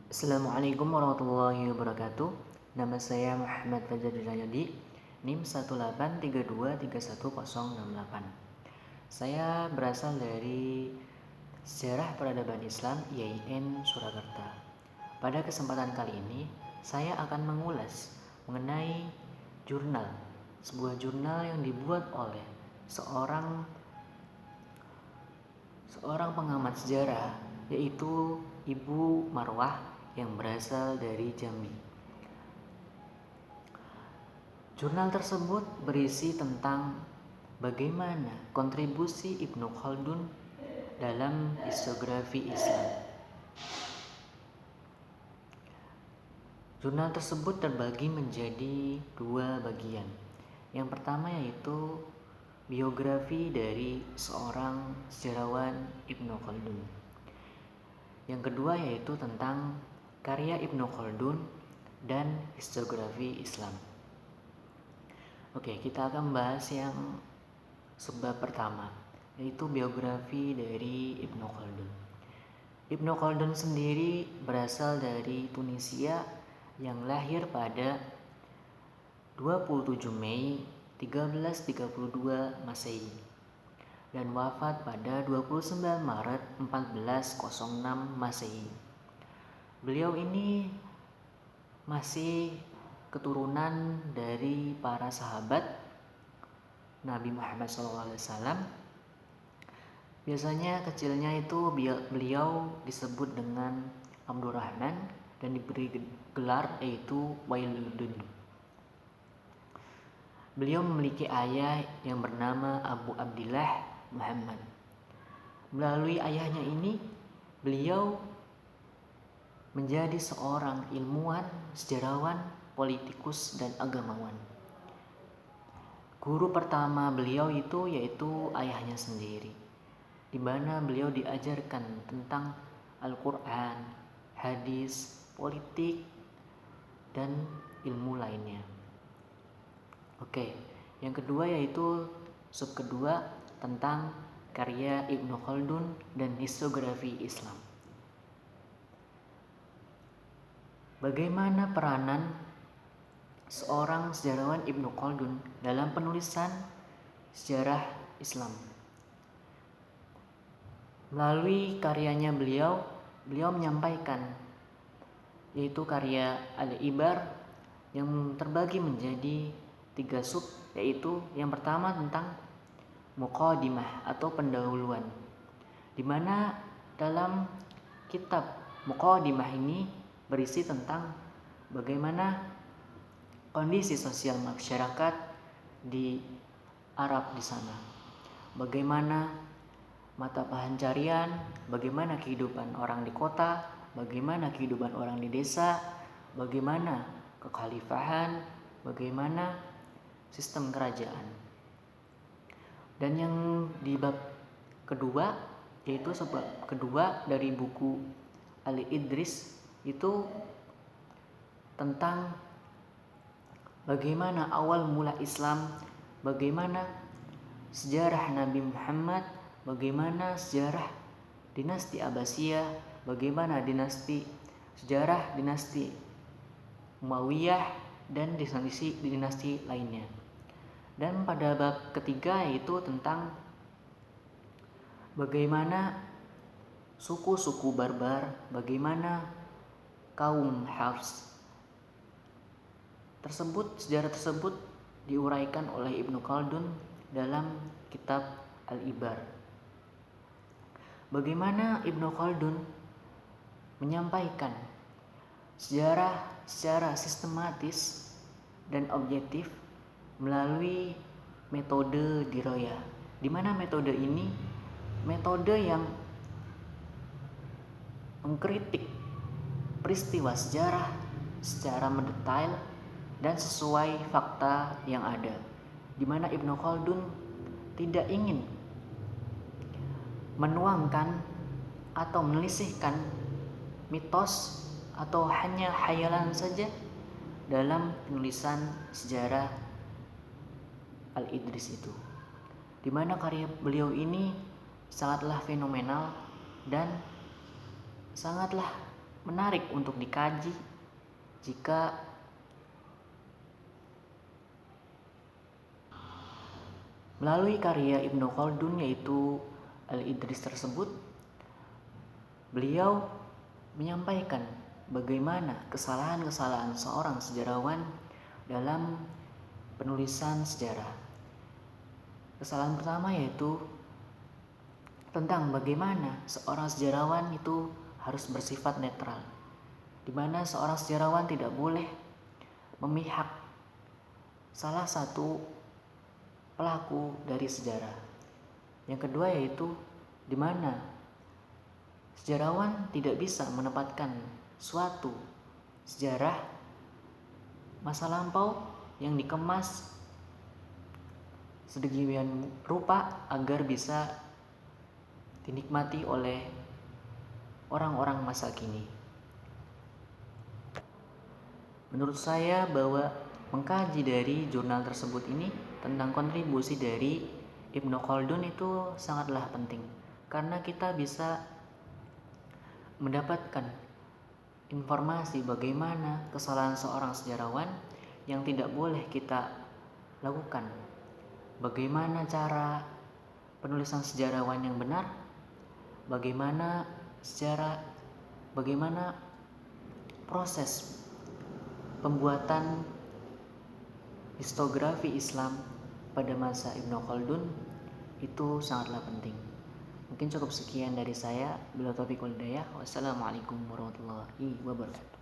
Assalamualaikum warahmatullahi wabarakatuh. Nama saya Muhammad Fajar Jayadi, NIM 183231068. Saya berasal dari Sejarah Peradaban Islam IAIN Surakarta. Pada kesempatan kali ini, saya akan mengulas mengenai jurnal, sebuah jurnal yang dibuat oleh seorang pengamat sejarah, yaitu Ibu Marwah yang berasal dari Jambi. Jurnal tersebut berisi tentang bagaimana kontribusi Ibnu Khaldun dalam historiografi Islam. Jurnal tersebut terbagi menjadi dua bagian. Yang pertama yaitu biografi dari seorang sejarawan Ibnu Khaldun. Yang kedua yaitu tentang karya Ibnu Khaldun dan historiografi Islam. Oke, kita akan membahas yang sebab pertama, yaitu biografi dari Ibnu Khaldun. Ibnu Khaldun sendiri berasal dari Tunisia yang lahir pada 27 Mei 1332 Masehi dan wafat pada 29 Maret 1406 Masehi. Beliau ini masih keturunan dari para sahabat Nabi Muhammad SAW. Biasanya kecilnya itu beliau disebut dengan Abdurrahman dan diberi gelar yaitu Wailuddin. Beliau memiliki ayah yang bernama Abu Abdillah Muhammad. Melalui ayahnya ini, beliau menjadi seorang ilmuwan, sejarawan, politikus, dan agamawan. Guru pertama beliau itu yaitu ayahnya sendiri, di mana beliau diajarkan tentang Al-Quran, hadis, politik, dan ilmu lainnya. Oke, yang kedua yaitu sub kedua tentang karya Ibnu Khaldun dan historiografi Islam. Bagaimana peranan seorang sejarawan Ibnu Khaldun dalam penulisan sejarah Islam? Melalui karyanya beliau menyampaikan yaitu karya Al-Ibar yang terbagi menjadi 3 sub, yaitu yang pertama tentang Muqaddimah atau pendahuluan, di mana dalam kitab Muqaddimah ini berisi tentang bagaimana kondisi sosial masyarakat di Arab di sana, bagaimana mata pencaharian, bagaimana kehidupan orang di kota, bagaimana kehidupan orang di desa, bagaimana kekhalifahan, bagaimana sistem kerajaan. Dan yang di bab kedua, yaitu sebab kedua dari buku Ali Idris, itu tentang bagaimana awal mula Islam, bagaimana sejarah Nabi Muhammad, bagaimana sejarah dinasti Abbasiyah, bagaimana sejarah dinasti Umayyah dan dinasti lainnya. Dan pada bab ketiga yaitu tentang bagaimana suku-suku barbar, bagaimana kaum Hafs sejarah tersebut diuraikan oleh Ibnu Khaldun dalam kitab Al-Ibar. Bagaimana Ibnu Khaldun menyampaikan sejarah secara sistematis dan objektif melalui metode dirayah, di mana metode ini metode yang mengkritik peristiwa sejarah secara mendetail dan sesuai fakta yang ada, di mana Ibnu Khaldun tidak ingin menuangkan atau menelisihkan mitos atau hanya khayalan saja dalam penulisan sejarah Al-Idris itu, di mana karya beliau ini sangatlah fenomenal dan sangatlah menarik untuk dikaji jika melalui karya Ibnu Khaldun yaitu Al-Idris tersebut, beliau menyampaikan bagaimana kesalahan-kesalahan seorang sejarawan dalam penulisan sejarah. Kesalahan pertama yaitu tentang bagaimana seorang sejarawan itu harus bersifat netral, di mana seorang sejarawan tidak boleh memihak salah satu pelaku dari sejarah. Yang kedua yaitu di mana sejarawan tidak bisa menempatkan suatu sejarah masa lampau yang dikemas sedemikian rupa agar bisa dinikmati oleh orang-orang masa kini. Menurut saya bahwa mengkaji dari jurnal tersebut ini tentang kontribusi dari Ibnu Khaldun itu sangatlah penting, karena kita bisa mendapatkan informasi bagaimana kesalahan seorang sejarawan yang tidak boleh kita lakukan, bagaimana cara penulisan sejarawan yang benar, bagaimana proses pembuatan historiografi Islam pada masa Ibnu Khaldun itu sangatlah penting. Mungkin cukup sekian dari saya. Bila taufiq wal hidayah. Wassalamualaikum warahmatullahi wabarakatuh.